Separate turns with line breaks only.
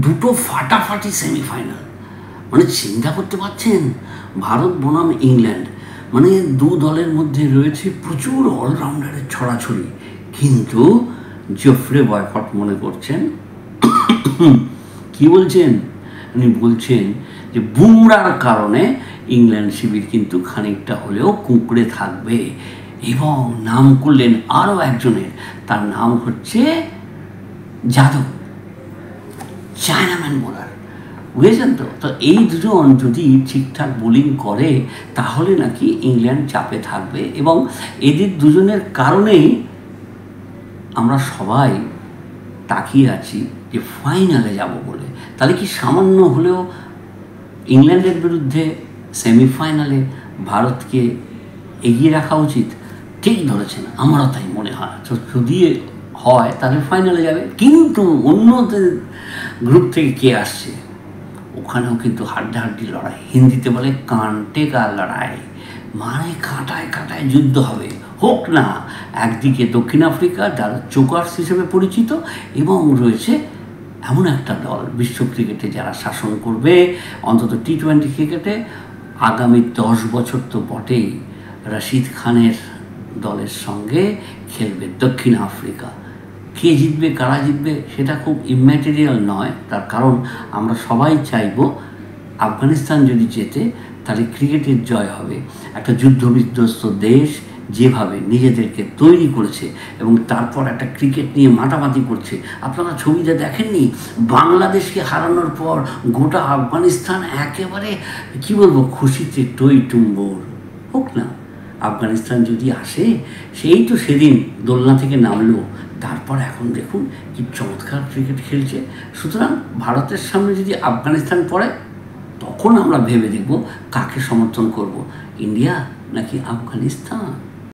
দুটো ফাটাফাটি সেমিফাইনাল, মানে চিন্তা করতে পারছেন, ভারত বনাম ইংল্যান্ড, মানে দু দলের মধ্যে রয়েছে প্রচুর অলরাউন্ডারের ছড়াছড়ি, কিন্তু জেফ্রে বয়কট মনে করছেন, কি বলছেন, উনি বলছেন যে বুমরার কারণে ইংল্যান্ড শিবির কিন্তু খানিকটা হলেও কুঁকড়ে থাকবে, এবং নাম করলেন আরও একজনের, তার নাম হচ্ছে যাদব, চায়নাম্যান বোলার, বুঝেছেন তো। তো এই দুজন যদি ঠিকঠাক বোলিং করে তাহলে নাকি ইংল্যান্ড চাপে থাকবে, এবং এদের দুজনের কারণেই আমরা সবাই তাকিয়ে আছি যে ফাইনালে যাব বলে। তাহলে কি সামান্য হলেও ইংল্যান্ডের বিরুদ্ধে সেমিফাইনালে ভারতকে এগিয়ে রাখা উচিত? ঠিক ধরেছেন, আমারও তাই মনে হয়। তো যদি হয় তাহলে ফাইনালে যাবে, কিন্তু অন্যদের গ্রুপ থেকে কে আসছে ওখানেও কিন্তু হাড্ডাহাড্ডি লড়াই, হিন্দিতে বলে কাঁটে কা লড়াই, মানে কাঁটায় কাঁটায় যুদ্ধ হবে। হোক না, একদিকে দক্ষিণ আফ্রিকা যারা চোকার্স হিসেবে পরিচিত, এবং রয়েছে এমন একটা দল বিশ্ব ক্রিকেটে যারা শাসন করবে, অন্তত টি-20 ক্রিকেটে আগামী 10 বছর তো বটেই, রশিদ খানের দলের সঙ্গে খেলবে দক্ষিণ আফ্রিকা। কে জিতবে কারা জিতবে সেটা খুব ইম্যাটেরিয়াল নয়, তার কারণ আমরা সবাই চাইব আফগানিস্তান যদি জেতে তাহলে ক্রিকেটের জয় হবে। একটা যুদ্ধবিধ্বস্ত দেশ যেভাবে নিজেদেরকে তৈরি করেছে এবং তারপর একটা ক্রিকেট নিয়ে মাতামাতি করছে, আপনারা ছবিতে দেখেননি, বাংলাদেশকে হারানোর পর গোটা আফগানিস্তান একেবারে কি বলবো খুশিতে টই টুম্বর। হোক না, আফগানিস্তান যদি আসে, সেই তো সেদিন দোলনা থেকে নামলো, তারপর এখন দেখুন কি চমৎকার ক্রিকেট খেলছে। সুতরাং ভারতের সামনে যদি আফগানিস্তান পড়ে তখন আমরা ভেবে দেখব কাকে সমর্থন করব, ইন্ডিয়া নাকি আফগানিস্তান।